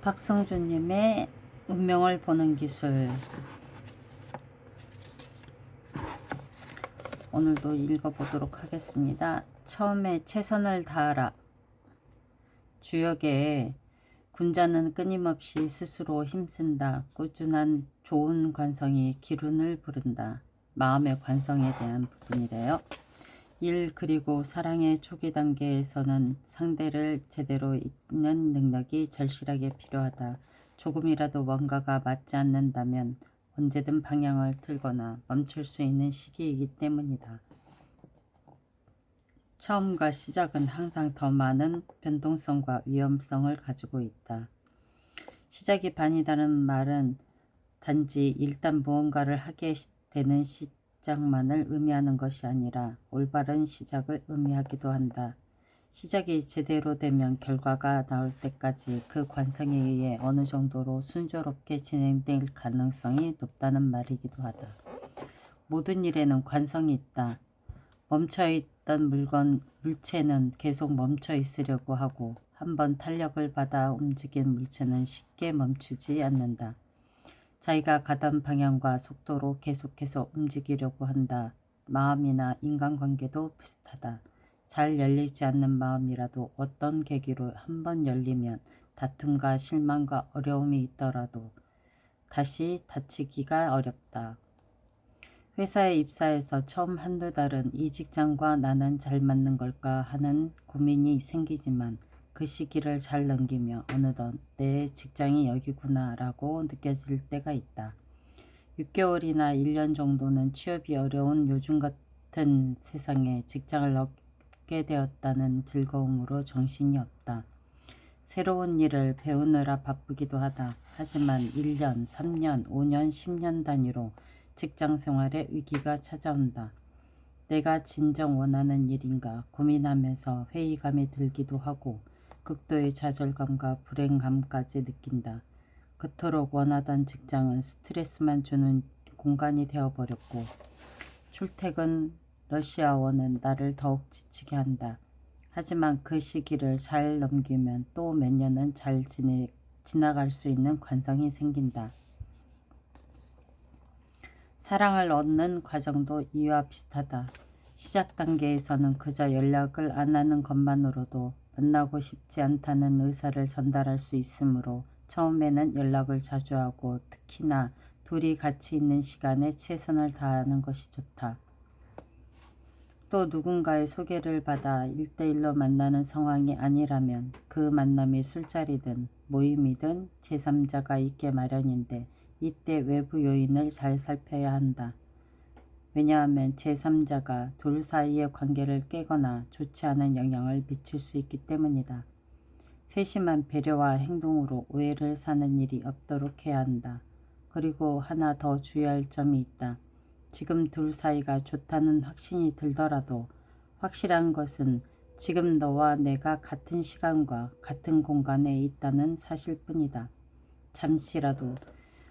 박성준님의 운명을 보는 기술. 오늘도 읽어보도록 하겠습니다. 처음에 최선을 다하라. 주역에 군자는 끊임없이 스스로 힘쓴다. 꾸준한 좋은 관성이 기운을 부른다. 마음의 관성에 대한 부분이래요. 일 그리고 사랑의 초기 단계에서는 상대를 제대로 읽는 능력이 절실하게 필요하다. 조금이라도 뭔가가 맞지 않는다면 언제든 방향을 틀거나 멈출 수 있는 시기이기 때문이다. 처음과 시작은 항상 더 많은 변동성과 위험성을 가지고 있다. 시작이 반이라는 말은 단지 일단 무언가를 하게 되는 시작만을 의미하는 것이 아니라 올바른 시작을 의미하기도 한다. 시작이 제대로 되면 결과가 나올 때까지 그 관성에 의해 어느 정도로 순조롭게 진행될 가능성이 높다는 말이기도 하다. 모든 일에는 관성이 있다. 멈춰있던 물체는 계속 멈춰 있으려고 하고 한번 탄력을 받아 움직인 물체는 쉽게 멈추지 않는다. 자기가 가던 방향과 속도로 계속해서 움직이려고 한다. 마음이나 인간관계도 비슷하다. 잘 열리지 않는 마음이라도 어떤 계기로 한번 열리면 다툼과 실망과 어려움이 있더라도 다시 닫히기가 어렵다. 회사에 입사해서 처음 한두 달은 이 직장과 나는 잘 맞는 걸까 하는 고민이 생기지만 그 시기를 잘 넘기며 어느덧 내 직장이 여기구나 라고 느껴질 때가 있다. 6개월이나 1년 정도는 취업이 어려운 요즘 같은 세상에 직장을 얻게 되었다는 즐거움으로 정신이 없다. 새로운 일을 배우느라 바쁘기도 하다. 하지만 1년, 3년, 5년, 10년 단위로 직장 생활에 위기가 찾아온다. 내가 진정 원하는 일인가 고민하면서 회의감이 들기도 하고 극도의 좌절감과 불행감까지 느낀다. 그토록 원하던 직장은 스트레스만 주는 공간이 되어버렸고 출퇴근 러시아워는 나를 더욱 지치게 한다. 하지만 그 시기를 잘 넘기면 또 몇 년은 잘 지나갈 수 있는 관성이 생긴다. 사랑을 얻는 과정도 이와 비슷하다. 시작 단계에서는 그저 연락을 안 하는 것만으로도 만나고 싶지 않다는 의사를 전달할 수 있으므로 처음에는 연락을 자주 하고 특히나 둘이 같이 있는 시간에 최선을 다하는 것이 좋다. 또 누군가의 소개를 받아 1대1로 만나는 상황이 아니라면 그 만남이 술자리든 모임이든 제3자가 있게 마련인데 이때 외부 요인을 잘 살펴야 한다. 왜냐하면 제3자가 둘 사이의 관계를 깨거나 좋지 않은 영향을 미칠 수 있기 때문이다. 세심한 배려와 행동으로 오해를 사는 일이 없도록 해야 한다. 그리고 하나 더 주의할 점이 있다. 지금 둘 사이가 좋다는 확신이 들더라도 확실한 것은 지금 너와 내가 같은 시간과 같은 공간에 있다는 사실뿐이다. 잠시라도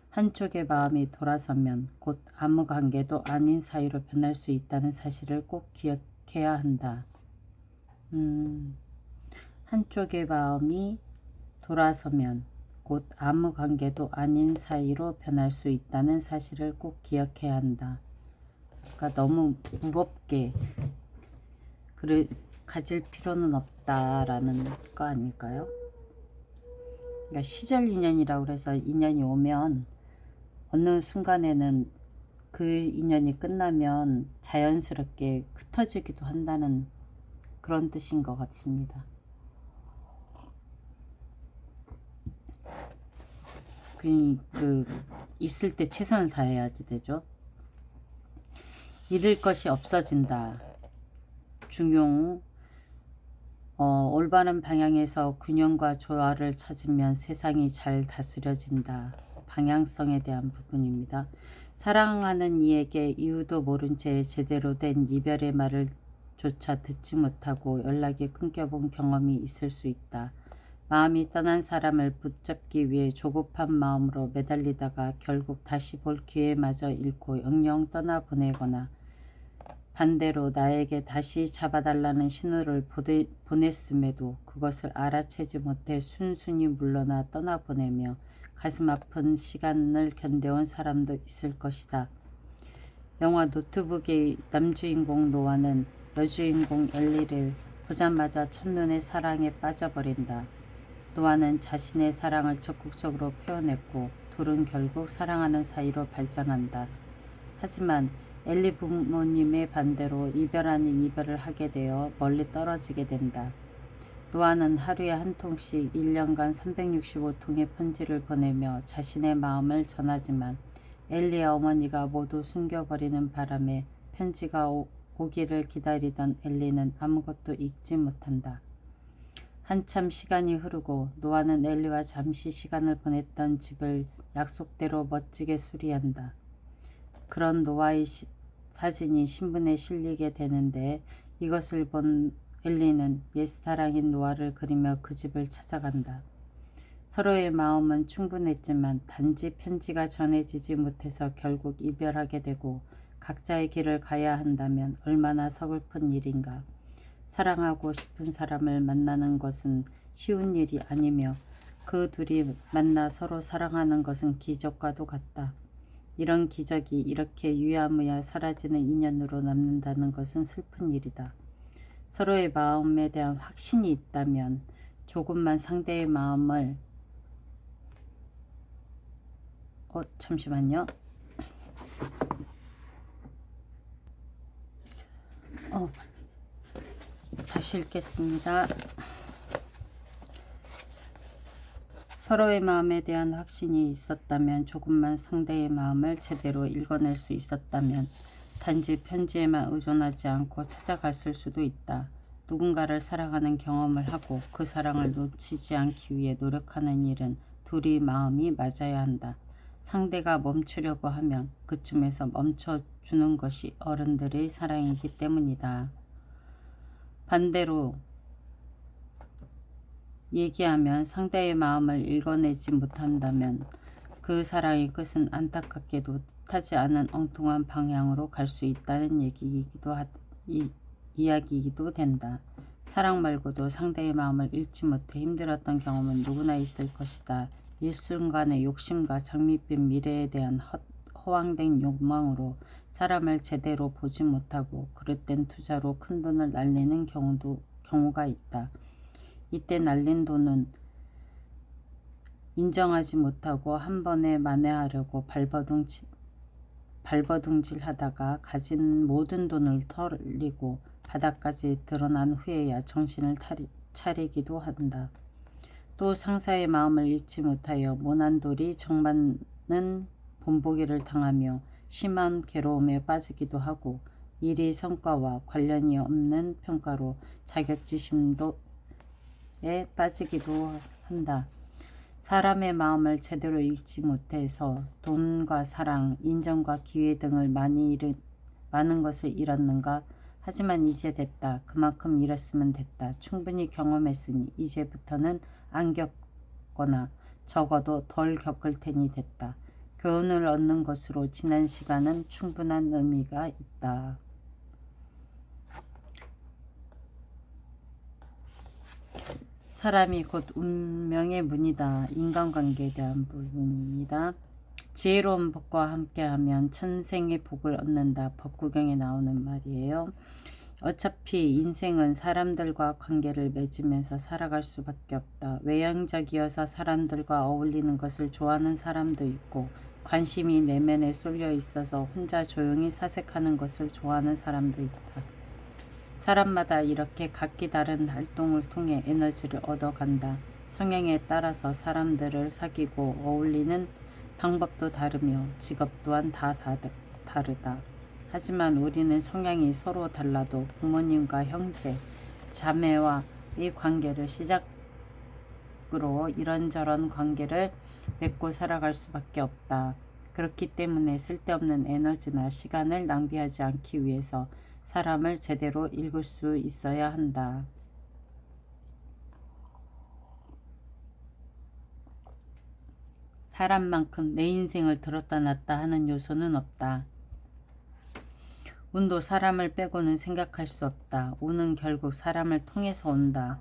한쪽의 마음이 돌아서면 곧 아무 관계도 아닌 사이로 변할 수 있다는 사실을 꼭 기억해야 한다. 한쪽의 마음이 돌아서면 곧 아무 관계도 아닌 사이로 변할 수 있다는 사실을 꼭 기억해야 한다. 그러니까 너무 무겁게 가질 필요는 없다라는 거 아닐까요? 그러니까 시절 인연이라고 해서 인연이 오면 어느 순간에는 그 인연이 끝나면 자연스럽게 흩어지기도 한다는 그런 뜻인 것 같습니다. 있을 때 최선을 다해야지 되죠. 잃을 것이 없어진다. 중용 올바른 방향에서 균형과 조화를 찾으면 세상이 잘 다스려진다. 방향성에 대한 부분입니다. 사랑하는 이에게 이유도 모른 채 제대로 된 이별의 말을 조차 듣지 못하고 연락이 끊겨본 경험이 있을 수 있다. 마음이 떠난 사람을 붙잡기 위해 조급한 마음으로 매달리다가 결국 다시 볼 기회마저 잃고 영영 떠나보내거나 반대로 나에게 다시 잡아달라는 신호를 보냈음에도 그것을 알아채지 못해 순순히 물러나 떠나보내며 가슴 아픈 시간을 견뎌온 사람도 있을 것이다. 영화 노트북의 남주인공 노아는 여주인공 엘리를 보자마자 첫눈에 사랑에 빠져버린다. 노아는 자신의 사랑을 적극적으로 표현했고 둘은 결국 사랑하는 사이로 발전한다. 하지만 엘리 부모님의 반대로 이별 아닌 이별을 하게 되어 멀리 떨어지게 된다. 노아는 하루에 한 통씩 1년간 365통의 편지를 보내며 자신의 마음을 전하지만 엘리의 어머니가 모두 숨겨버리는 바람에 편지가 오기를 기다리던 엘리는 아무것도 읽지 못한다. 한참 시간이 흐르고 노아는 엘리와 잠시 시간을 보냈던 집을 약속대로 멋지게 수리한다. 그런 노아의 사진이 신문에 실리게 되는데 이것을 본 엘리는 옛사랑인 노아를 그리며 그 집을 찾아간다. 서로의 마음은 충분했지만 단지 편지가 전해지지 못해서 결국 이별하게 되고 각자의 길을 가야 한다면 얼마나 서글픈 일인가. 사랑하고 싶은 사람을 만나는 것은 쉬운 일이 아니며 그 둘이 만나 서로 사랑하는 것은 기적과도 같다. 이런 기적이 이렇게 유야무야 사라지는 인연으로 남는다는 것은 슬픈 일이다. 서로의 마음에 대한 확신이 있다면 조금만 상대의 마음을 잠시만요. 다시 읽겠습니다. 서로의 마음에 대한 확신이 있었다면 조금만 상대의 마음을 제대로 읽어낼 수 있었다면 단지 편지에만 의존하지 않고 찾아갔을 수도 있다. 누군가를 사랑하는 경험을 하고 그 사랑을 놓치지 않기 위해 노력하는 일은 둘이 마음이 맞아야 한다. 상대가 멈추려고 하면 그쯤에서 멈춰주는 것이 어른들의 사랑이기 때문이다. 반대로 얘기하면 상대의 마음을 읽어내지 못한다면 그 사랑의 끝은 안타깝게도 뜻하지 않은 엉뚱한 방향으로 갈 수 있다는 이야기이기도 된다. 사랑 말고도 상대의 마음을 읽지 못해 힘들었던 경험은 누구나 있을 것이다. 일순간의 욕심과 장밋빛 미래에 대한 허황된 욕망으로 사람을 제대로 보지 못하고 그릇된 투자로 큰 돈을 날리는 경우가 있다. 이때 날린 돈은 인정하지 못하고 한 번에 만회하려고 발버둥질하다가 가진 모든 돈을 털리고 바닥까지 드러난 후에야 정신을 차리기도 한다. 또 상사의 마음을 읽지 못하여 모난돌이 정맞는 본보기를 당하며 심한 괴로움에 빠지기도 하고 일의 성과와 관련이 없는 평가로 자격지심에 빠지기도 한다. 사람의 마음을 제대로 읽지 못해서 돈과 사랑, 인정과 기회 등을 많은 것을 잃었는가? 하지만 이제 됐다. 그만큼 잃었으면 됐다. 충분히 경험했으니 이제부터는 안 겪거나 적어도 덜 겪을 테니 됐다. 교훈을 얻는 것으로 지난 시간은 충분한 의미가 있다. 사람이 곧 운명의 문이다. 인간관계에 대한 부분입니다. 지혜로운 법과 함께하면 천생의 복을 얻는다. 법구경에 나오는 말이에요. 어차피 인생은 사람들과 관계를 맺으면서 살아갈 수밖에 없다. 외향적이어서 사람들과 어울리는 것을 좋아하는 사람도 있고 관심이 내면에 쏠려 있어서 혼자 조용히 사색하는 것을 좋아하는 사람도 있다. 사람마다 이렇게 각기 다른 활동을 통해 에너지를 얻어간다. 성향에 따라서 사람들을 사귀고 어울리는 방법도 다르며 직업 또한 다 다르다. 하지만 우리는 성향이 서로 달라도 부모님과 형제, 자매와의 관계를 시작으로 이런저런 관계를 맺고 살아갈 수밖에 없다. 그렇기 때문에 쓸데없는 에너지나 시간을 낭비하지 않기 위해서 사람을 제대로 읽을 수 있어야 한다. 사람만큼 내 인생을 들었다 놨다 하는 요소는 없다. 운도 사람을 빼고는 생각할 수 없다. 운은 결국 사람을 통해서 온다.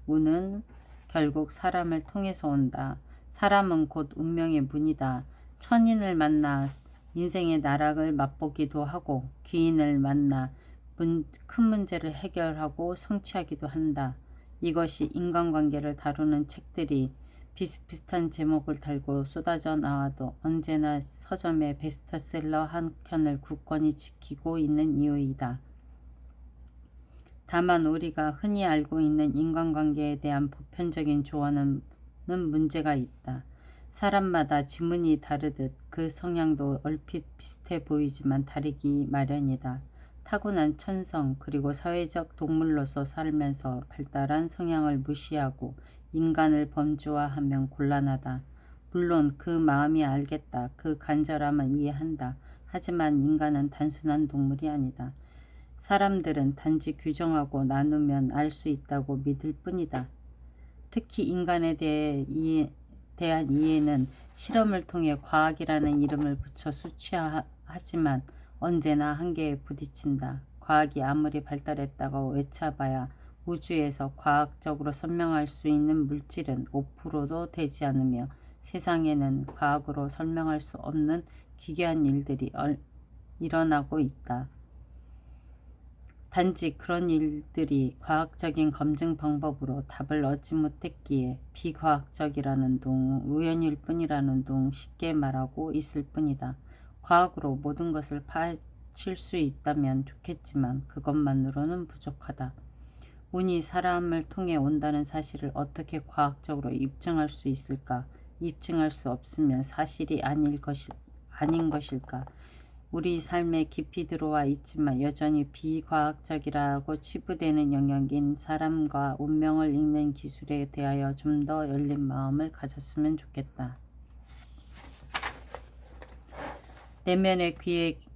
운은 결국 사람을 통해서 온다. 사람은 곧 운명의 문이다. 천인을 만나 인생의 나락을 맛보기도 하고 귀인을 만나 큰 문제를 해결하고 성취하기도 한다. 이것이 인간관계를 다루는 책들이 비슷비슷한 제목을 달고 쏟아져 나와도 언제나 서점의 베스트셀러 한 켠을 굳건히 지키고 있는 이유이다. 다만 우리가 흔히 알고 있는 인간관계에 대한 보편적인 조언은 문제가 있다. 사람마다 지문이 다르듯 그 성향도 얼핏 비슷해 보이지만 다르기 마련이다. 타고난 천성 그리고 사회적 동물로서 살면서 발달한 성향을 무시하고 인간을 범주화하면 곤란하다. 물론 그 마음이 알겠다. 그 간절함은 이해한다. 하지만 인간은 단순한 동물이 아니다. 사람들은 단지 규정하고 나누면 알 수 있다고 믿을 뿐이다. 특히 인간에 대한 이해는 실험을 통해 과학이라는 이름을 붙여 수치하지만 언제나 한계에 부딪힌다. 과학이 아무리 발달했다고 외쳐봐야 우주에서 과학적으로 설명할 수 있는 물질은 5%도 되지 않으며 세상에는 과학으로 설명할 수 없는 기괴한 일들이 일어나고 있다. 단지 그런 일들이 과학적인 검증 방법으로 답을 얻지 못했기에 비과학적이라는 둥, 우연일 뿐이라는 둥 쉽게 말하고 있을 뿐이다. 과학으로 모든 것을 파헤칠 수 있다면 좋겠지만 그것만으로는 부족하다. 운이 사람을 통해 온다는 사실을 어떻게 과학적으로 입증할 수 있을까? 입증할 수 없으면 사실이 아닌 것일까? 우리 삶에 깊이 들어와 있지만 여전히 비과학적이라고 치부되는 영역인 사람과 운명을 읽는 기술에 대하여 좀 더 열린 마음을 가졌으면 좋겠다. 내면의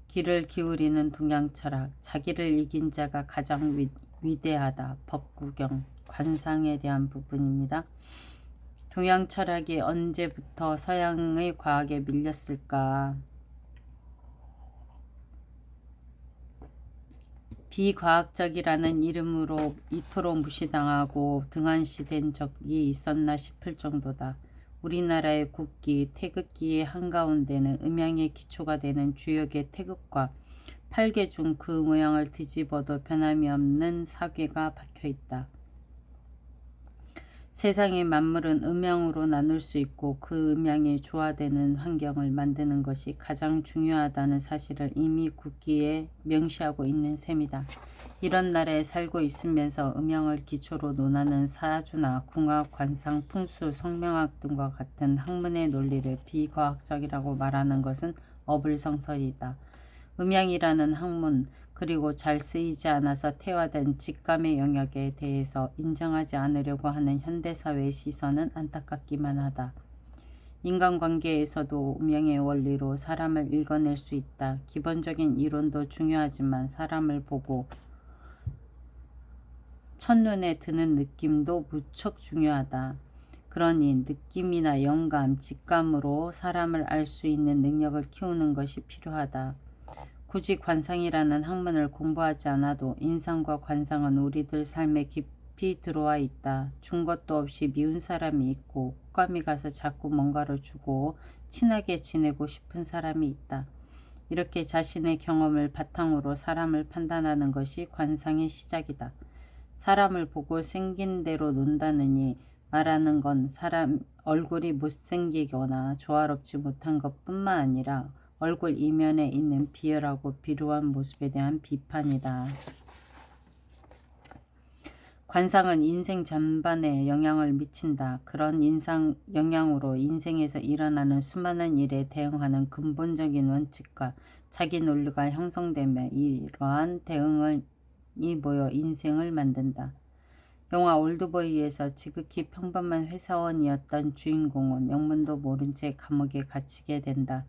귀를 기울이는 동양철학, 자기를 이긴 자가 가장 위대하다. 법구경, 관상에 대한 부분입니다. 동양철학이 언제부터 서양의 과학에 밀렸을까? 비과학적이라는 이름으로 이토록 무시당하고 등한시된 적이 있었나 싶을 정도다. 우리나라의 국기, 태극기의 한가운데는 음양의 기초가 되는 주역의 태극과 8개 중 그 모양을 뒤집어도 변함이 없는 사괴가 박혀있다. 세상의 만물은 음양으로 나눌 수 있고 그 음양이 조화되는 환경을 만드는 것이 가장 중요하다는 사실을 이미 국기에 명시하고 있는 셈이다. 이런 나라에 살고 있으면서 음양을 기초로 논하는 사주나 궁합, 관상, 풍수, 성명학 등과 같은 학문의 논리를 비과학적이라고 말하는 것은 어불성설이다. 음양이라는 학문 그리고 잘 쓰이지 않아서 퇴화된 직감의 영역에 대해서 인정하지 않으려고 하는 현대사회의 시선은 안타깝기만 하다. 인간관계에서도 음양의 원리로 사람을 읽어낼 수 있다. 기본적인 이론도 중요하지만 사람을 보고 첫눈에 드는 느낌도 무척 중요하다. 그러니 느낌이나 영감, 직감으로 사람을 알 수 있는 능력을 키우는 것이 필요하다. 굳이 관상이라는 학문을 공부하지 않아도 인상과 관상은 우리들 삶에 깊이 들어와 있다. 준 것도 없이 미운 사람이 있고 호감이 가서 자꾸 뭔가를 주고 친하게 지내고 싶은 사람이 있다. 이렇게 자신의 경험을 바탕으로 사람을 판단하는 것이 관상의 시작이다. 사람을 보고 생긴 대로 논다느니 말하는 건 사람 얼굴이 못생기거나 조화롭지 못한 것뿐만 아니라 얼굴 이면에 있는 비열하고 비루한 모습에 대한 비판이다. 관상은 인생 전반에 영향을 미친다. 그런 영향으로 인생에서 일어나는 수많은 일에 대응하는 근본적인 원칙과 자기 논리가 형성되며 이러한 대응이 모여 인생을 만든다. 영화 올드보이에서 지극히 평범한 회사원이었던 주인공은 영문도 모른 채 감옥에 갇히게 된다.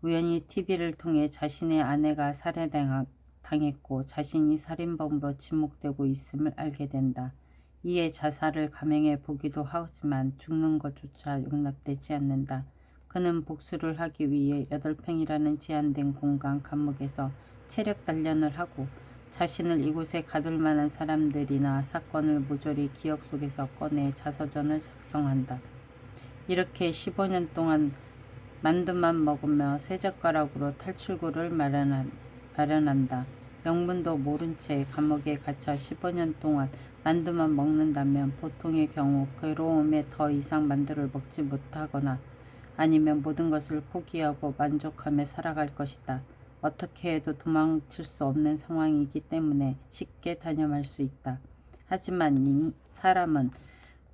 우연히 TV를 통해 자신의 아내가 살해당했고 자신이 살인범으로 지목되고 있음을 알게 된다. 이에 자살을 감행해 보기도 하지만 죽는 것조차 용납되지 않는다. 그는 복수를 하기 위해 8평이라는 제한된 공간 감옥에서 체력 단련을 하고 자신을 이곳에 가둘 만한 사람들이나 사건을 모조리 기억 속에서 꺼내 자서전을 작성한다. 이렇게 15년 동안 만두만 먹으며 쇠젓가락으로 탈출구를 마련한다. 영문도 모른 채 감옥에 갇혀 15년 동안 만두만 먹는다면 보통의 경우 괴로움에 더 이상 만두를 먹지 못하거나 아니면 모든 것을 포기하고 만족하며 살아갈 것이다. 어떻게 해도 도망칠 수 없는 상황이기 때문에 쉽게 단념할 수 있다. 하지만 사람은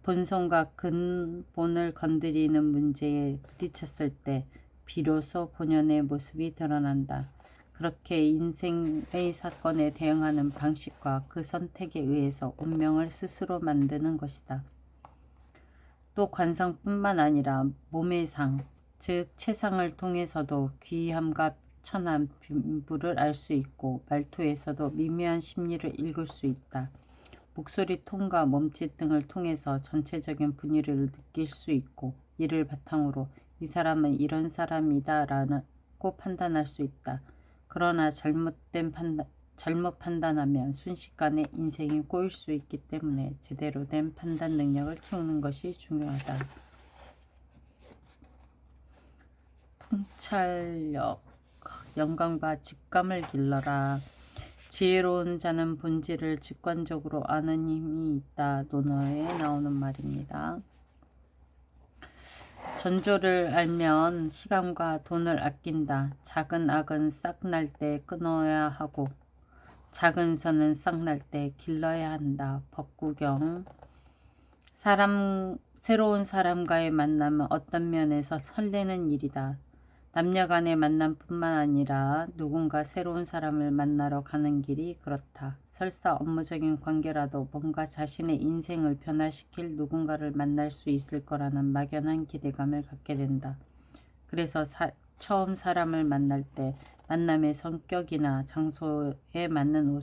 본성과 근본을 건드리는 문제에 부딪혔을 때 비로소 본연의 모습이 드러난다. 그렇게 인생의 사건에 대응하는 방식과 그 선택에 의해서 운명을 스스로 만드는 것이다. 또 관상뿐만 아니라 몸의 상, 즉 체상을 통해서도 귀함과 천함, 빈부를 알 수 있고 말투에서도 미묘한 심리를 읽을 수 있다. 목소리 톤과 몸짓 등을 통해서 전체적인 분위기를 느낄 수 있고 이를 바탕으로 이 사람은 이런 사람이다 라고 판단할 수 있다. 그러나 잘못 판단하면 순식간에 인생이 꼬일 수 있기 때문에 제대로 된 판단 능력을 키우는 것이 중요하다. 통찰력, 영감과 직감을 길러라. 지혜로운 자는 본질을 직관적으로 아는 힘이 있다. 논어에 나오는 말입니다. 전조를 알면 시간과 돈을 아낀다. 작은 악은 싹 날 때 끊어야 하고 작은 선은 싹 날 때 길러야 한다. 법구경. 새로운 사람과의 만남은 어떤 면에서 설레는 일이다. 남녀 간의 만남뿐만 아니라 누군가 새로운 사람을 만나러 가는 길이 그렇다. 설사 업무적인 관계라도 뭔가 자신의 인생을 변화시킬 누군가를 만날 수 있을 거라는 막연한 기대감을 갖게 된다. 그래서 처음 사람을 만날 때 만남의 성격이나 장소에 맞는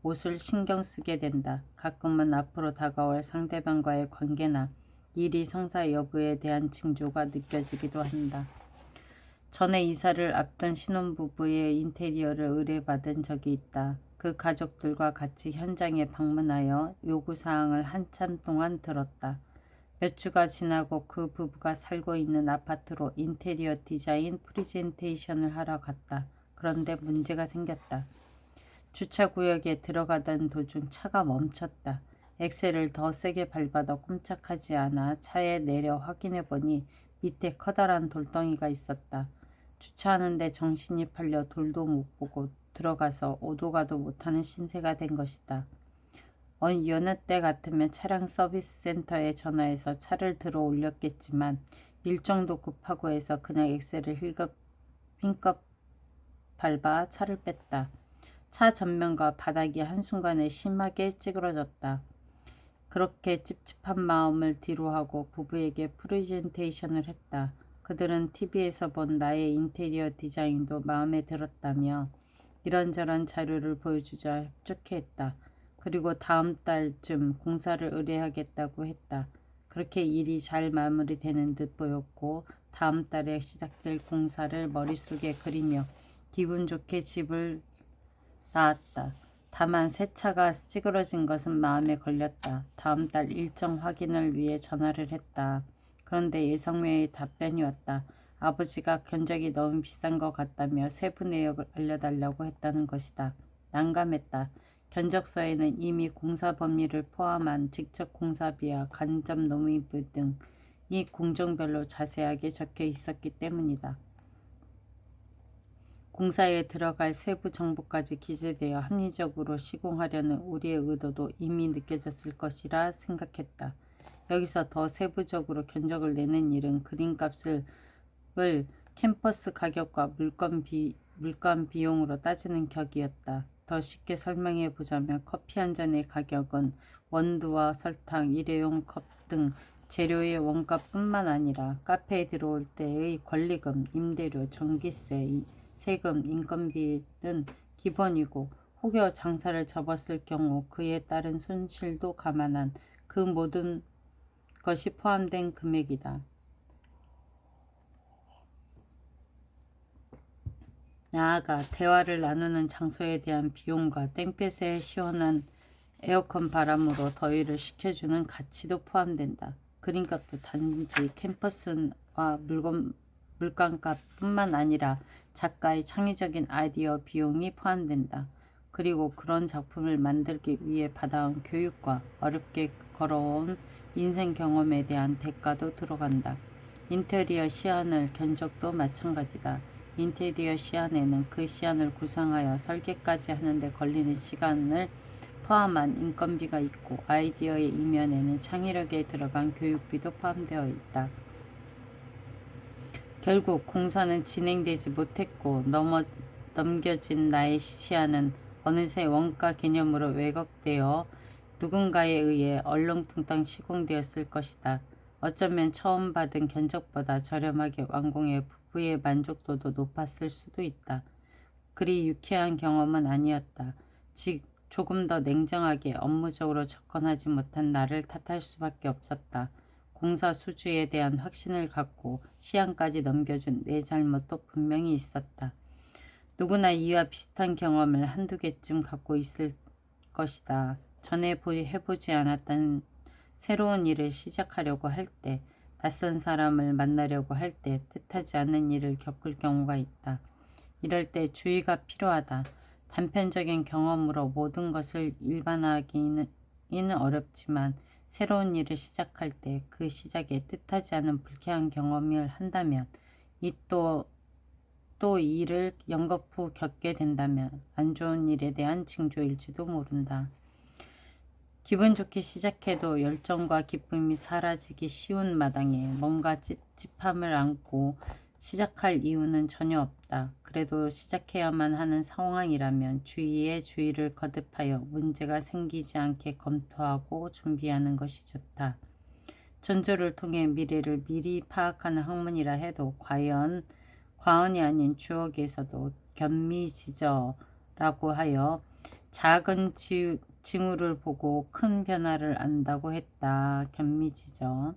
옷을 신경 쓰게 된다. 가끔은 앞으로 다가올 상대방과의 관계나 일이 성사 여부에 대한 징조가 느껴지기도 한다. 전에 이사를 앞둔 신혼부부의 인테리어를 의뢰받은 적이 있다. 그 가족들과 같이 현장에 방문하여 요구사항을 한참 동안 들었다. 몇 주가 지나고 그 부부가 살고 있는 아파트로 인테리어 디자인 프레젠테이션을 하러 갔다. 그런데 문제가 생겼다. 주차구역에 들어가던 도중 차가 멈췄다. 엑셀을 더 세게 밟아도 꼼짝하지 않아 차에 내려 확인해 보니 밑에 커다란 돌덩이가 있었다. 주차하는데 정신이 팔려 돌도 못 보고 들어가서 오도 가도 못하는 신세가 된 것이다. 여느 때 같으면 차량 서비스 센터에 전화해서 차를 들어 올렸겠지만 일정도 급하고 해서 그냥 엑셀을 힘껏 밟아 차를 뺐다. 차 전면과 바닥이 한순간에 심하게 찌그러졌다. 그렇게 찝찝한 마음을 뒤로하고 부부에게 프레젠테이션을 했다. 그들은 TV에서 본 나의 인테리어 디자인도 마음에 들었다며 이런저런 자료를 보여주자 협조했다. 그리고 다음 달쯤 공사를 의뢰하겠다고 했다. 그렇게 일이 잘 마무리되는 듯 보였고 다음 달에 시작될 공사를 머릿속에 그리며 기분 좋게 집을 나왔다. 다만 새 차가 찌그러진 것은 마음에 걸렸다. 다음 달 일정 확인을 위해 전화를 했다. 그런데 예상외의 답변이 왔다. 아버지가 견적이 너무 비싼 것 같다며 세부 내역을 알려달라고 했다는 것이다. 난감했다. 견적서에는 이미 공사 범위를 포함한 직접 공사비와 간접 농의비 등이 공정별로 자세하게 적혀 있었기 때문이다. 공사에 들어갈 세부 정보까지 기재되어 합리적으로 시공하려는 우리의 의도도 이미 느껴졌을 것이라 생각했다. 여기서 더 세부적으로 견적을 내는 일은 그림값을 캠퍼스 가격과 물건 비용으로 따지는 격이었다. 더 쉽게 설명해 보자면 커피 한 잔의 가격은 원두와 설탕, 일회용 컵 등 재료의 원가뿐만 아니라 카페에 들어올 때의 권리금, 임대료, 전기세, 세금, 인건비는 기본이고 혹여 장사를 접었을 경우 그에 따른 손실도 감안한 그 모든 것이 포함된 금액이다. 나아가 대화를 나누는 장소에 대한 비용과 땡볕의 시원한 에어컨 바람으로 더위를 식혀주는 가치도 포함된다. 그림값도 단지 캠퍼스와 물감값뿐만 아니라 작가의 창의적인 아이디어 비용이 포함된다. 그리고 그런 작품을 만들기 위해 받아온 교육과 어렵게 걸어온 인생 경험에 대한 대가도 들어간다. 인테리어 시안을 견적도 마찬가지다. 인테리어 시안에는 그 시안을 구상하여 설계까지 하는데 걸리는 시간을 포함한 인건비가 있고 아이디어의 이면에는 창의력에 들어간 교육비도 포함되어 있다. 결국 공사는 진행되지 못했고 넘겨진 나의 시안은 어느새 원가 개념으로 왜곡되어 누군가에 의해 얼렁뚱땅 시공되었을 것이다. 어쩌면 처음 받은 견적보다 저렴하게 완공해 부부의 만족도도 높았을 수도 있다. 그리 유쾌한 경험은 아니었다. 즉 조금 더 냉정하게 업무적으로 접근하지 못한 나를 탓할 수밖에 없었다. 공사 수주에 대한 확신을 갖고 시안까지 넘겨준 내 잘못도 분명히 있었다. 누구나 이와 비슷한 경험을 한두 개쯤 갖고 있을 것이다. 전에 해보지 않았던 새로운 일을 시작하려고 할 때, 낯선 사람을 만나려고 할 때 뜻하지 않은 일을 겪을 경우가 있다. 이럴 때 주의가 필요하다. 단편적인 경험으로 모든 것을 일반화하기는 어렵지만 새로운 일을 시작할 때 그 시작에 뜻하지 않은 불쾌한 경험을 한다면 또 일을 연거푸 겪게 된다면 안 좋은 일에 대한 징조일지도 모른다. 기분 좋게 시작해도 열정과 기쁨이 사라지기 쉬운 마당에 뭔가 찝찝함을 안고 시작할 이유는 전혀 없다. 그래도 시작해야만 하는 상황이라면 주의에 주의를 거듭하여 문제가 생기지 않게 검토하고 준비하는 것이 좋다. 전조를 통해 미래를 미리 파악하는 학문이라 해도 과언이 아닌 주역에서도 견미지저라고 하여 작은 징후를 보고 큰 변화를 안다고 했다. 견미지저.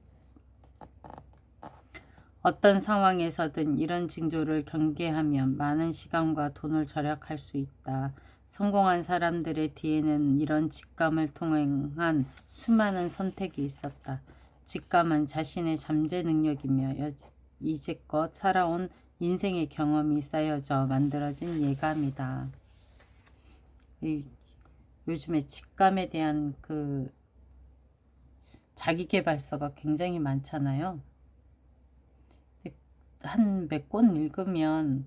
어떤 상황에서든 이런 징조를 경계하면 많은 시간과 돈을 절약할 수 있다. 성공한 사람들의 뒤에는 이런 직감을 통한 수많은 선택이 있었다. 직감은 자신의 잠재 능력이며 이제껏 살아온 인생의 경험이 쌓여져 만들어진 예감이다. 요즘에 직감에 대한 그 자기계발서가 굉장히 많잖아요. 한 몇 권 읽으면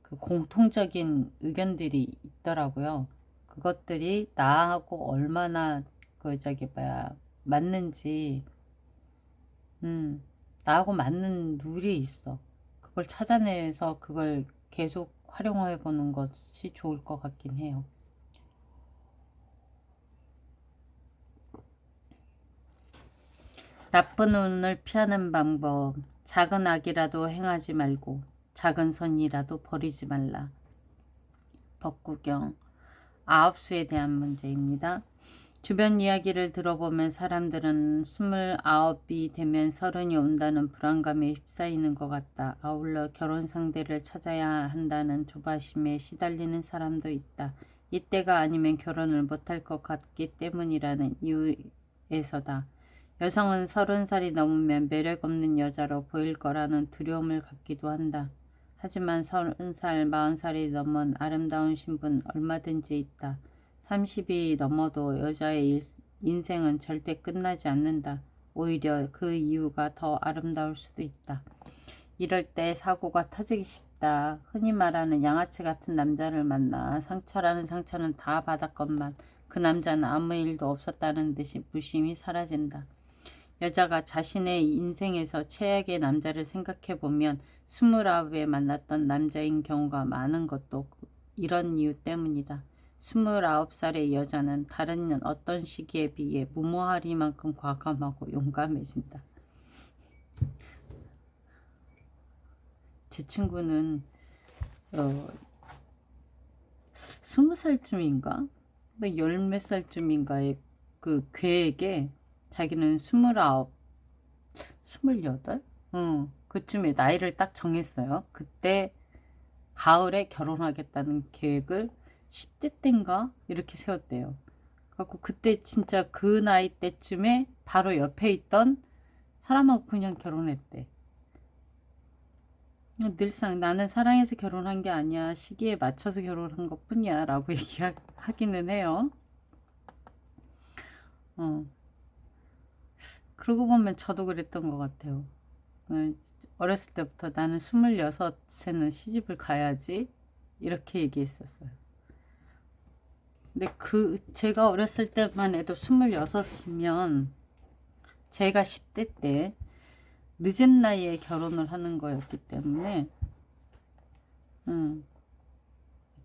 그 공통적인 의견들이 있더라고요. 그것들이 나하고 얼마나 맞는지, 나하고 맞는 룰이 있어. 그걸 찾아내서 그걸 계속 활용해 보는 것이 좋을 것 같긴 해요. 나쁜 운을 피하는 방법. 작은 악이라도 행하지 말고 작은 선이라도 버리지 말라. 법구경. 아홉수에 대한 문제입니다. 주변 이야기를 들어보면 사람들은 29이 되면 30이 온다는 불안감에 휩싸이는 것 같다. 아울러 결혼 상대를 찾아야 한다는 조바심에 시달리는 사람도 있다. 이때가 아니면 결혼을 못할 것 같기 때문이라는 이유에서다. 여성은 30살이 넘으면 매력없는 여자로 보일 거라는 두려움을 갖기도 한다. 하지만 30살, 40살이 넘은 아름다운 신분 얼마든지 있다. 30이 넘어도 여자의 인생은 절대 끝나지 않는다. 오히려 그 이유가 더 아름다울 수도 있다. 이럴 때 사고가 터지기 쉽다. 흔히 말하는 양아치 같은 남자를 만나 상처라는 상처는 다 받았건만 그 남자는 아무 일도 없었다는 듯이 무심히 사라진다. 여자가 자신의 인생에서 최악의 남자를 생각해보면 29에 만났던 남자인 경우가 많은 것도 이런 이유 때문이다. 29살의 여자는 다른 어떤 시기에 비해 무모하리만큼 과감하고 용감해진다. 제 친구는 20살쯤인가? 열 몇 살쯤인가에 그 계획에 자기는 29, 28? 그쯤에 나이를 딱 정했어요. 그때 가을에 결혼하겠다는 계획을 10대 때인가 이렇게 세웠대요. 그래갖고 그때 진짜 그 나이 때쯤에 바로 옆에 있던 사람하고 그냥 결혼했대. 늘상 나는 사랑해서 결혼한 게 아니야. 시기에 맞춰서 결혼한 것 뿐이야. 라고 얘기하기는 해요. 그러고 보면 저도 그랬던 것 같아요. 어렸을 때부터 나는 26에는 시집을 가야지. 이렇게 얘기했었어요. 근데 제가 어렸을 때만 해도 26이면 제가 10대 때 늦은 나이에 결혼을 하는 거였기 때문에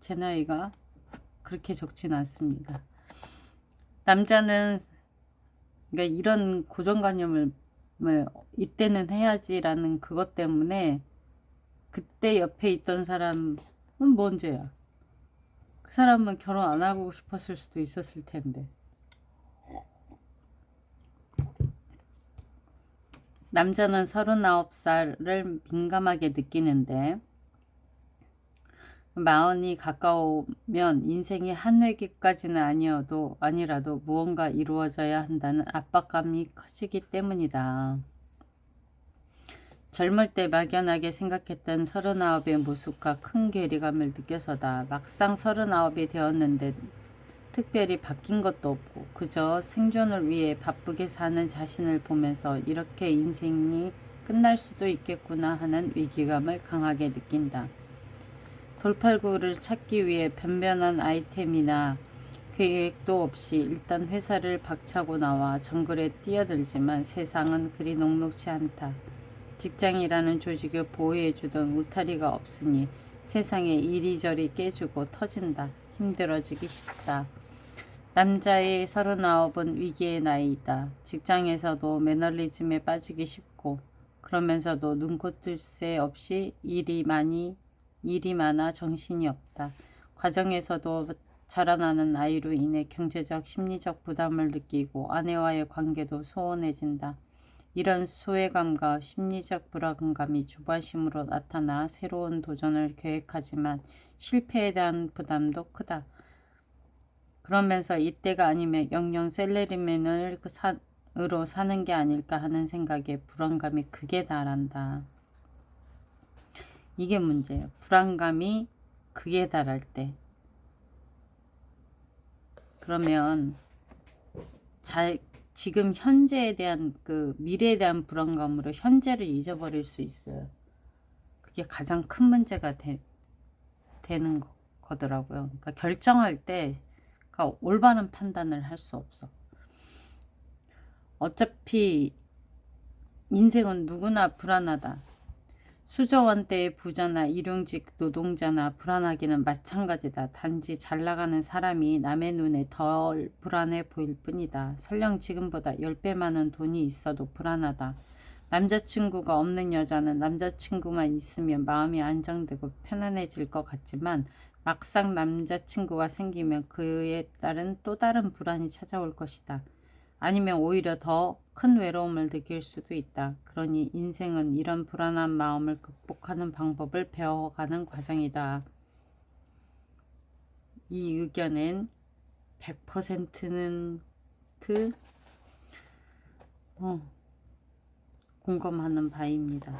제 나이가 그렇게 적진 않습니다. 남자는 그러니까 이런 고정관념을 이때는 해야지라는 그것 때문에 그때 옆에 있던 사람은 뭔 죄야. 그 사람은 결혼 안 하고 싶었을 수도 있었을 텐데. 남자는 39살을 민감하게 느끼는데 40이 가까우면 인생이 한 회기까지는 아니라도 무언가 이루어져야 한다는 압박감이 커지기 때문이다. 젊을 때 막연하게 생각했던 39의 모습과 큰 괴리감을 느껴서다. 막상 39이 되었는데 특별히 바뀐 것도 없고 그저 생존을 위해 바쁘게 사는 자신을 보면서 이렇게 인생이 끝날 수도 있겠구나 하는 위기감을 강하게 느낀다. 돌팔구를 찾기 위해 변변한 아이템이나 계획도 없이 일단 회사를 박차고 나와 정글에 뛰어들지만 세상은 그리 녹록지 않다. 직장이라는 조직을 보호해주던 울타리가 없으니 세상에 이리저리 깨지고 터진다. 힘들어지기 쉽다. 남자의 39은 위기의 나이이다. 직장에서도 매너리즘에 빠지기 쉽고 그러면서도 눈코 뜰 새 없이 일이 많아 정신이 없다. 과정에서도 자라나는 아이로 인해 경제적, 심리적 부담을 느끼고 아내와의 관계도 소원해진다. 이런 소외감과 심리적 불안감이 조바심으로 나타나 새로운 도전을 계획하지만 실패에 대한 부담도 크다. 그러면서 이때가 아니면 영영 셀러리맨으로 사는 게 아닐까 하는 생각에 불안감이 극에 달한다. 이게 문제예요. 불안감이 극에 달할 때. 그러면 지금 현재에 대한 미래에 대한 불안감으로 현재를 잊어버릴 수 있어요. 그게 가장 큰 문제가 되는 거더라고요. 그러니까 결정할 때 올바른 판단을 할 수 없어. 어차피 인생은 누구나 불안하다. 수저원 대의 부자나 일용직 노동자나 불안하기는 마찬가지다. 단지 잘 나가는 사람이 남의 눈에 덜 불안해 보일 뿐이다. 설령 지금보다 10배 많은 돈이 있어도 불안하다. 남자친구가 없는 여자는 남자친구만 있으면 마음이 안정되고 편안해질 것 같지만 막상 남자친구가 생기면 그에 따른 또 다른 불안이 찾아올 것이다. 아니면 오히려 더 큰 외로움을 느낄 수도 있다. 그러니 인생은 이런 불안한 마음을 극복하는 방법을 배워가는 과정이다. 이 의견엔 100%는 공감하는 바입니다.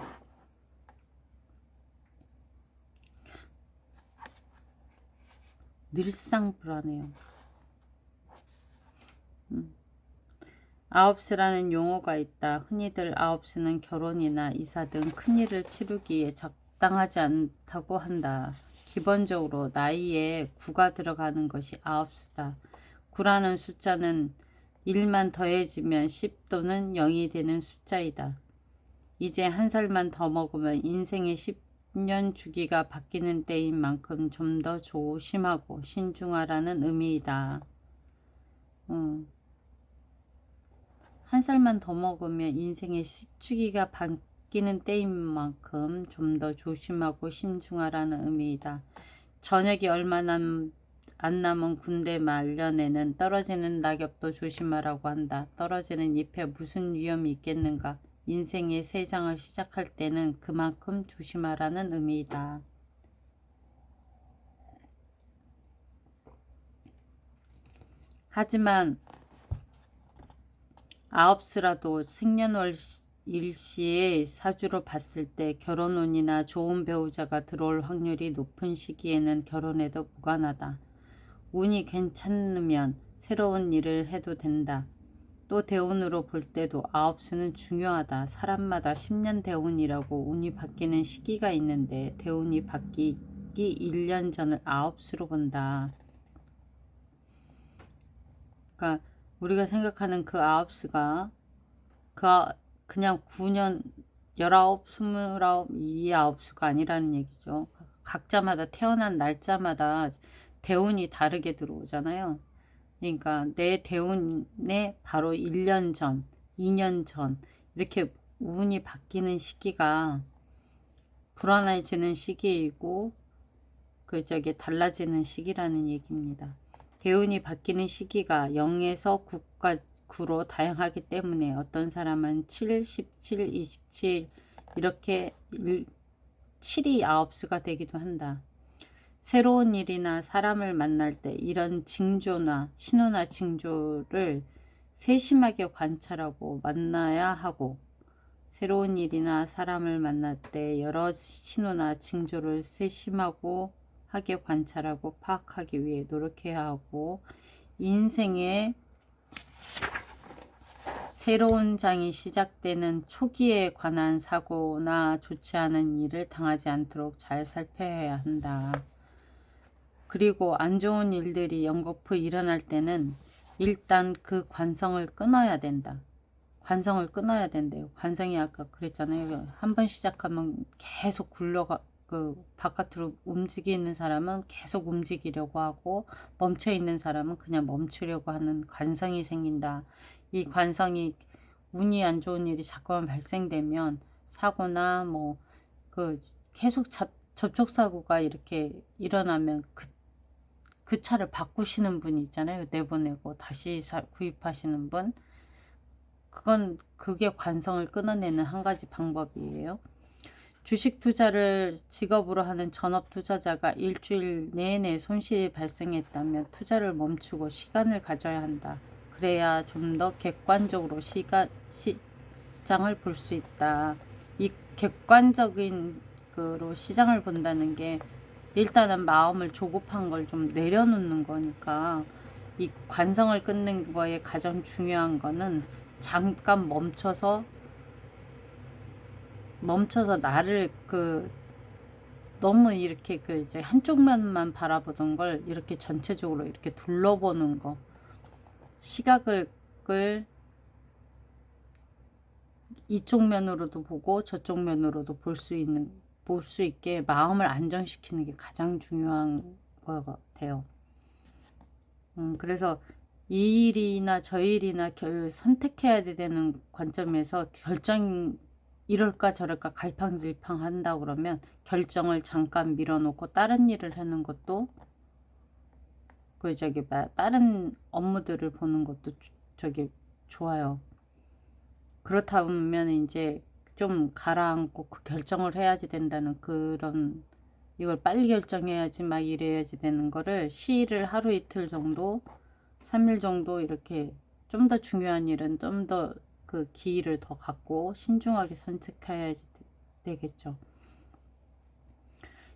늘상 불안해요. 아홉수라는 용어가 있다. 흔히들 아홉수는 결혼이나 이사 등 큰일을 치르기에 적당하지 않다고 한다. 기본적으로 나이에 9가 들어가는 것이 아홉수다. 9라는 숫자는 1만 더해지면 10 또는 0이 되는 숫자이다. 이제 한 살만 더 먹으면 인생의 10년 주기가 바뀌는 때인 만큼 좀 더 조심하고 신중하라는 의미이다. 한 살만 더 먹으면 인생의 10주기가 바뀌는 때인 만큼 좀 더 조심하고 신중하라는 의미이다. 저녁이 얼마 안 남은 군대 말년에는 떨어지는 낙엽도 조심하라고 한다. 떨어지는 잎에 무슨 위험이 있겠는가. 인생의 새 장을 시작할 때는 그만큼 조심하라는 의미이다. 하지만 아홉수라도 생년월일시의 사주로 봤을 때 결혼운이나 좋은 배우자가 들어올 확률이 높은 시기에는 결혼에도 무관하다. 운이 괜찮으면 새로운 일을 해도 된다. 또 대운으로 볼 때도 아홉수는 중요하다. 사람마다 10년 대운이라고 운이 바뀌는 시기가 있는데 대운이 바뀌기 1년 전을 아홉수로 본다. 그러니까 우리가 생각하는 그 아홉수가 그냥 9년 19, 29 이 아홉수가 아니라는 얘기죠. 각자마다 태어난 날짜마다 대운이 다르게 들어오잖아요. 그러니까 내 대운에 바로 1년 전, 2년 전 이렇게 운이 바뀌는 시기가 불안해지는 시기이고 달라지는 시기라는 얘기입니다. 대운이 바뀌는 시기가 0에서 9로 다양하기 때문에 어떤 사람은 7, 17, 27 이렇게 7이 아홉수가 되기도 한다. 새로운 일이나 사람을 만날 때 이런 징조나 신호나 징조를 세심하게 관찰하고 만나야 하고, 새로운 일이나 사람을 만날 때 여러 신호나 징조를 세심하고 하게 관찰하고 파악하기 위해 노력해야 하고, 인생의 새로운 장이 시작되는 초기에 관한 사고나 좋지 않은 일을 당하지 않도록 잘 살펴야 한다. 그리고 안 좋은 일들이 연거푸 일어날 때는 일단 그 관성을 끊어야 된다. 관성을 끊어야 된대요. 관성이 아까 그랬잖아요. 한번 시작하면 계속 굴러가, 바깥으로 움직이는 사람은 계속 움직이려고 하고, 멈춰 있는 사람은 그냥 멈추려고 하는 관성이 생긴다. 이 관성이 운이 안 좋은 일이 자꾸만 발생되면 사고나 계속 접촉사고가 이렇게 일어나면 그 차를 바꾸시는 분이 있잖아요. 내보내고 다시 구입하시는 분. 그게 관성을 끊어내는 한 가지 방법이에요. 주식 투자를 직업으로 하는 전업 투자자가 일주일 내내 손실이 발생했다면 투자를 멈추고 시간을 가져야 한다. 그래야 좀 더 객관적으로 시장을 볼 수 있다. 이 객관적인 그로 시장을 본다는 게 일단은 마음을 조급한 걸 좀 내려놓는 거니까, 이 관성을 끊는 거에 가장 중요한 거는 잠깐 멈춰서 나를 너무 이렇게 이제 한쪽 면만 바라보던 걸 이렇게 전체적으로 이렇게 둘러보는 거, 시각을 이쪽 면으로도 보고 저쪽 면으로도 볼 수 있게 마음을 안정시키는 게 가장 중요한 것 같아요. 그래서 이 일이나 저 일이나 선택해야 되는 관점에서 이럴까 저럴까 갈팡질팡 한다 그러면 결정을 잠깐 밀어놓고 다른 일을 하는 것도, 다른 업무들을 보는 것도 좋아요. 그렇다 보면 이제 좀 가라앉고 그 결정을 해야지 된다는 그런, 이걸 빨리 결정해야지 막 이래야지 되는 거를 시일을 하루 이틀 정도 3일 정도 이렇게 좀 더 중요한 일은 좀 더 그 기일을 더 갖고 신중하게 선택해야지 되겠죠.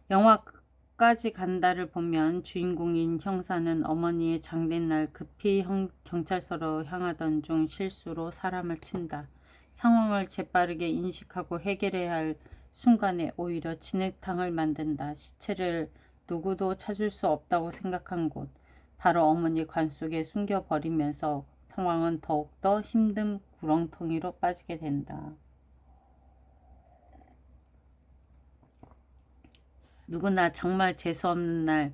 영화까지 간다를 보면 주인공인 형사는 어머니의 장례날 급히 경찰서로 향하던 중 실수로 사람을 친다. 상황을 재빠르게 인식하고 해결해야 할 순간에 오히려 진흙탕을 만든다. 시체를 누구도 찾을 수 없다고 생각한 곳, 바로 어머니 관 속에 숨겨버리면서 상황은 더욱더 힘든 구렁텅이로 빠지게 된다. 누구나 정말 재수없는 날,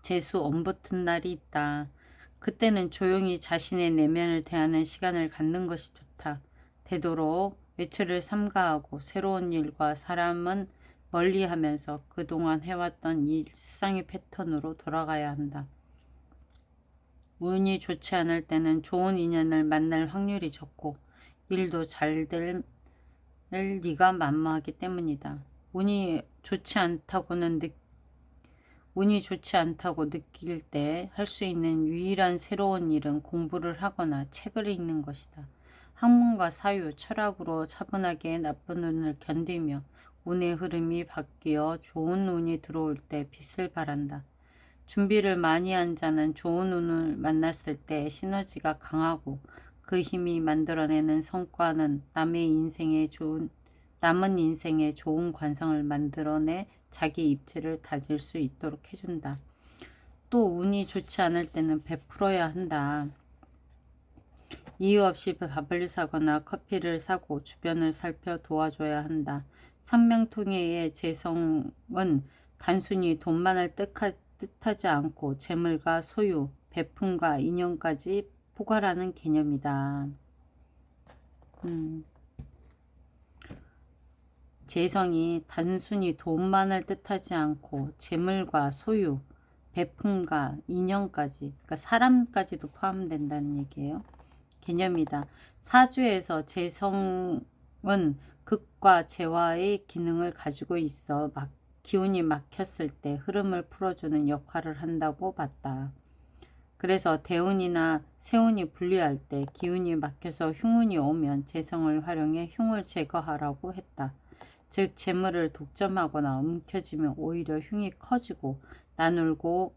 재수 엄붙은 날이 있다. 그때는 조용히 자신의 내면을 대하는 시간을 갖는 것이 좋다. 되도록 외출을 삼가하고 새로운 일과 사람은 멀리하면서 그동안 해왔던 일상의 패턴으로 돌아가야 한다. 운이 좋지 않을 때는 좋은 인연을 만날 확률이 적고 일도 잘 될 리가 만무하기 때문이다. 운이 좋지 않다고는 운이 좋지 않다고 느낄 때 할 수 있는 유일한 새로운 일은 공부를 하거나 책을 읽는 것이다. 학문과 사유, 철학으로 차분하게 나쁜 운을 견디며 운의 흐름이 바뀌어 좋은 운이 들어올 때 빛을 발한다. 준비를 많이 한 자는 좋은 운을 만났을 때 시너지가 강하고 그 힘이 만들어내는 성과는 남은 인생에 좋은 관성을 만들어내 자기 입지를 다질 수 있도록 해준다. 또 운이 좋지 않을 때는 베풀어야 한다. 이유 없이 밥을 사거나 커피를 사고 주변을 살펴 도와줘야 한다. 삼명통해의 재성은 단순히 돈만을 뜻하지 않고 재물과 소유, 베품과 인연까지 포괄하는 개념이다. 재성이 단순히 돈만을 뜻하지 않고 재물과 소유, 베품과 인연까지, 그러니까 사람까지도 포함된다는 얘기예요. 개념이다. 사주에서 재성은 극과 재화의 기능을 가지고 있어 기운이 막혔을 때 흐름을 풀어주는 역할을 한다고 봤다. 그래서 대운이나 세운이 분리할 때 기운이 막혀서 흉운이 오면 재성을 활용해 흉을 제거하라고 했다. 즉 재물을 독점하거나 움켜쥐면 오히려 흉이 커지고 나누고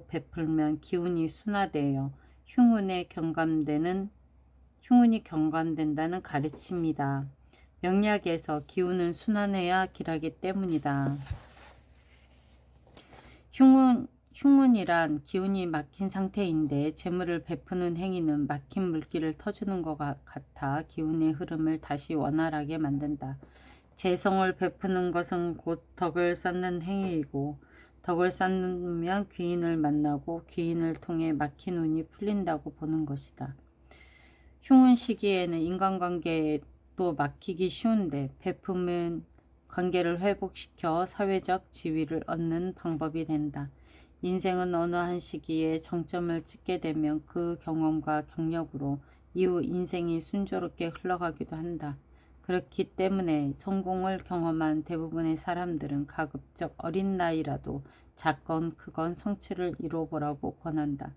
베풀면 기운이 순화되어 흉운이 경감된다는 가르침이다. 명리학에서 기운은 순환해야 길하기 때문이다. 흉운이란 기운이 막힌 상태인데 재물을 베푸는 행위는 막힌 물기를 터주는 것 같아 기운의 흐름을 다시 원활하게 만든다. 재성을 베푸는 것은 곧 덕을 쌓는 행위이고 덕을 쌓으면 귀인을 만나고 귀인을 통해 막힌 운이 풀린다고 보는 것이다. 흉운 시기에는 인간관계도 막히기 쉬운데 베품은 관계를 회복시켜 사회적 지위를 얻는 방법이 된다. 인생은 어느 한 시기에 정점을 찍게 되면 그 경험과 경력으로 이후 인생이 순조롭게 흘러가기도 한다. 그렇기 때문에 성공을 경험한 대부분의 사람들은 가급적 어린 나이라도 작건 크건 성취를 이뤄보라고 권한다.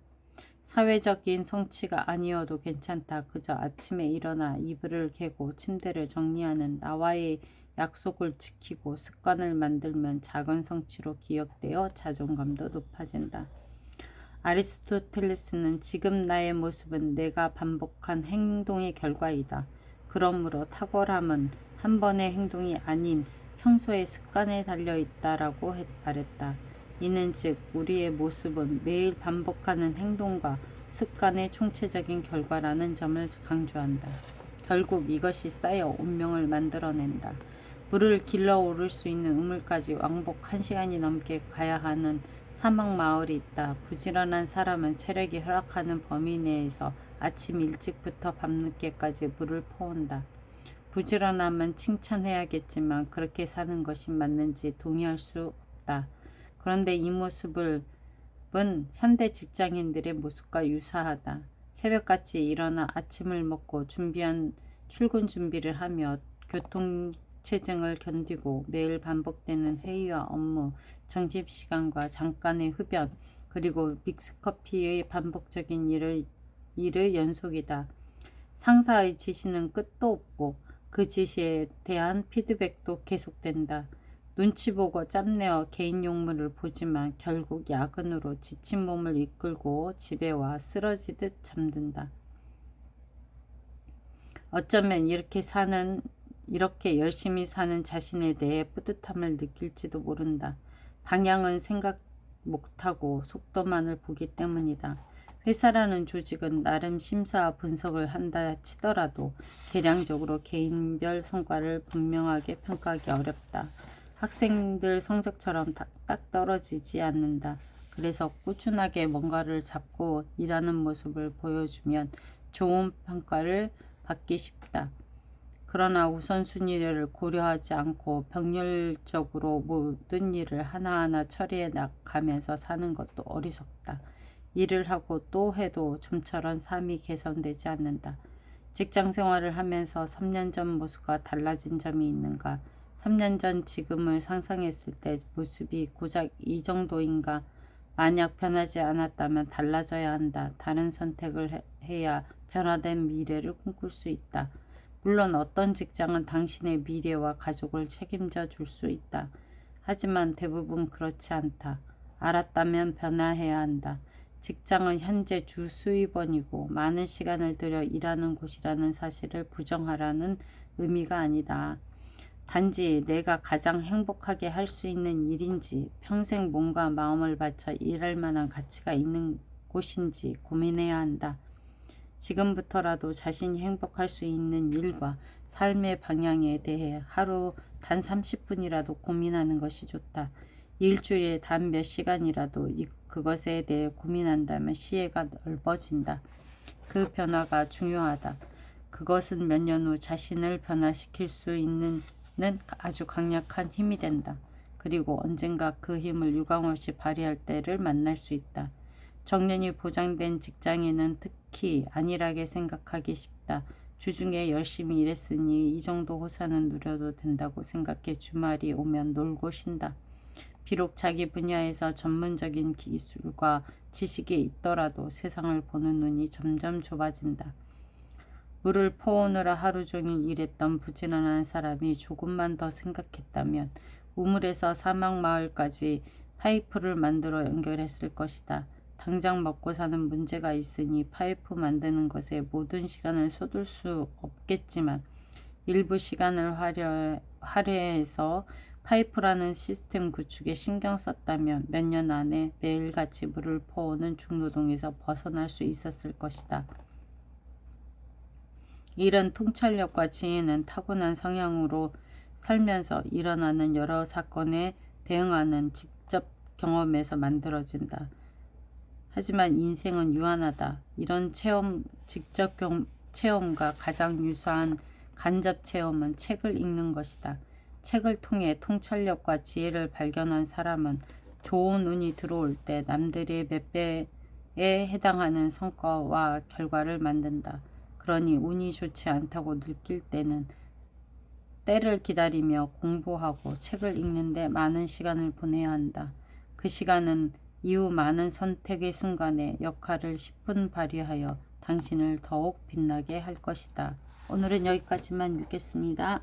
사회적인 성취가 아니어도 괜찮다. 그저 아침에 일어나 이불을 개고 침대를 정리하는 나와의 약속을 지키고 습관을 만들면 작은 성취로 기억되어 자존감도 높아진다. 아리스토텔레스는 지금 나의 모습은 내가 반복한 행동의 결과이다. 그러므로 탁월함은 한 번의 행동이 아닌 평소의 습관에 달려있다라고 말했다. 이는 즉 우리의 모습은 매일 반복하는 행동과 습관의 총체적인 결과라는 점을 강조한다. 결국 이것이 쌓여 운명을 만들어낸다. 물을 길러 오를 수 있는 우물까지 왕복 1시간이 넘게 가야 하는 사막 마을이 있다. 부지런한 사람은 체력이 허락하는 범위 내에서 아침 일찍부터 밤늦게까지 물을 퍼온다. 부지런함은 칭찬해야겠지만 그렇게 사는 것이 맞는지 동의할 수 없다. 그런데 이 모습은 현대 직장인들의 모습과 유사하다. 새벽같이 일어나 아침을 먹고 출근 준비를 하며 교통체증을 견디고 매일 반복되는 회의와 업무, 점심시간과 잠깐의 흡연, 그리고 믹스커피의 반복적인 일의 연속이다. 상사의 지시는 끝도 없고 그 지시에 대한 피드백도 계속된다. 눈치 보고 짬내어 개인 용무를 보지만 결국 야근으로 지친 몸을 이끌고 집에 와 쓰러지듯 잠든다. 어쩌면 이렇게 열심히 사는 자신에 대해 뿌듯함을 느낄지도 모른다. 방향은 생각 못하고 속도만을 보기 때문이다. 회사라는 조직은 나름 심사 분석을 한다 치더라도 계량적으로 개인별 성과를 분명하게 평가하기 어렵다. 학생들 성적처럼 딱 떨어지지 않는다. 그래서 꾸준하게 뭔가를 잡고 일하는 모습을 보여주면 좋은 평가를 받기 쉽다. 그러나 우선순위를 고려하지 않고 병렬적으로 모든 일을 하나하나 처리해 나가면서 사는 것도 어리석다. 일을 하고 또 해도 좀처럼 삶이 개선되지 않는다. 직장 생활을 하면서 3년 전 모습과 달라진 점이 있는가? 3년 전 지금을 상상했을 때 모습이 고작 이 정도인가? 만약 변하지 않았다면 달라져야 한다. 다른 선택을 해야 변화된 미래를 꿈꿀 수 있다. 물론 어떤 직장은 당신의 미래와 가족을 책임져 줄 수 있다. 하지만 대부분 그렇지 않다. 알았다면 변화해야 한다. 직장은 현재 주 수입원이고 많은 시간을 들여 일하는 곳이라는 사실을 부정하라는 의미가 아니다. 단지 내가 가장 행복하게 할 수 있는 일인지, 평생 몸과 마음을 바쳐 일할 만한 가치가 있는 곳인지 고민해야 한다. 지금부터라도 자신이 행복할 수 있는 일과 삶의 방향에 대해 하루 단 30분이라도 고민하는 것이 좋다. 일주일에 단 몇 시간이라도 그것에 대해 고민한다면 시야가 넓어진다. 그 변화가 중요하다. 그것은 몇 년 후 자신을 변화시킬 수 있는 아주 강력한 힘이 된다. 그리고 언젠가 그 힘을 유감없이 발휘할 때를 만날 수 있다. 정년이 보장된 직장인은 특히 안일하게 생각하기 쉽다. 주중에 열심히 일했으니 이 정도 호사는 누려도 된다고 생각해 주말이 오면 놀고 쉰다. 비록 자기 분야에서 전문적인 기술과 지식이 있더라도 세상을 보는 눈이 점점 좁아진다. 물을 퍼오느라 하루 종일 일했던 부지런한 사람이 조금만 더 생각했다면 우물에서 사막마을까지 파이프를 만들어 연결했을 것이다. 당장 먹고 사는 문제가 있으니 파이프 만드는 것에 모든 시간을 쏟을 수 없겠지만 일부 시간을 할애해서 파이프라는 시스템 구축에 신경 썼다면 몇 년 안에 매일같이 물을 퍼오는 중노동에서 벗어날 수 있었을 것이다. 이런 통찰력과 지혜는 타고난 성향으로 살면서 일어나는 여러 사건에 대응하는 직접 경험에서 만들어진다. 하지만 인생은 유한하다. 이런 직접 체험과 가장 유사한 간접 체험은 책을 읽는 것이다. 책을 통해 통찰력과 지혜를 발견한 사람은 좋은 운이 들어올 때 남들의 몇 배에 해당하는 성과와 결과를 만든다. 그러니 운이 좋지 않다고 느낄 때는 때를 기다리며 공부하고 책을 읽는데 많은 시간을 보내야 한다. 그 시간은 이후 많은 선택의 순간에 역할을 10분 발휘하여 당신을 더욱 빛나게 할 것이다. 오늘은 여기까지만 읽겠습니다.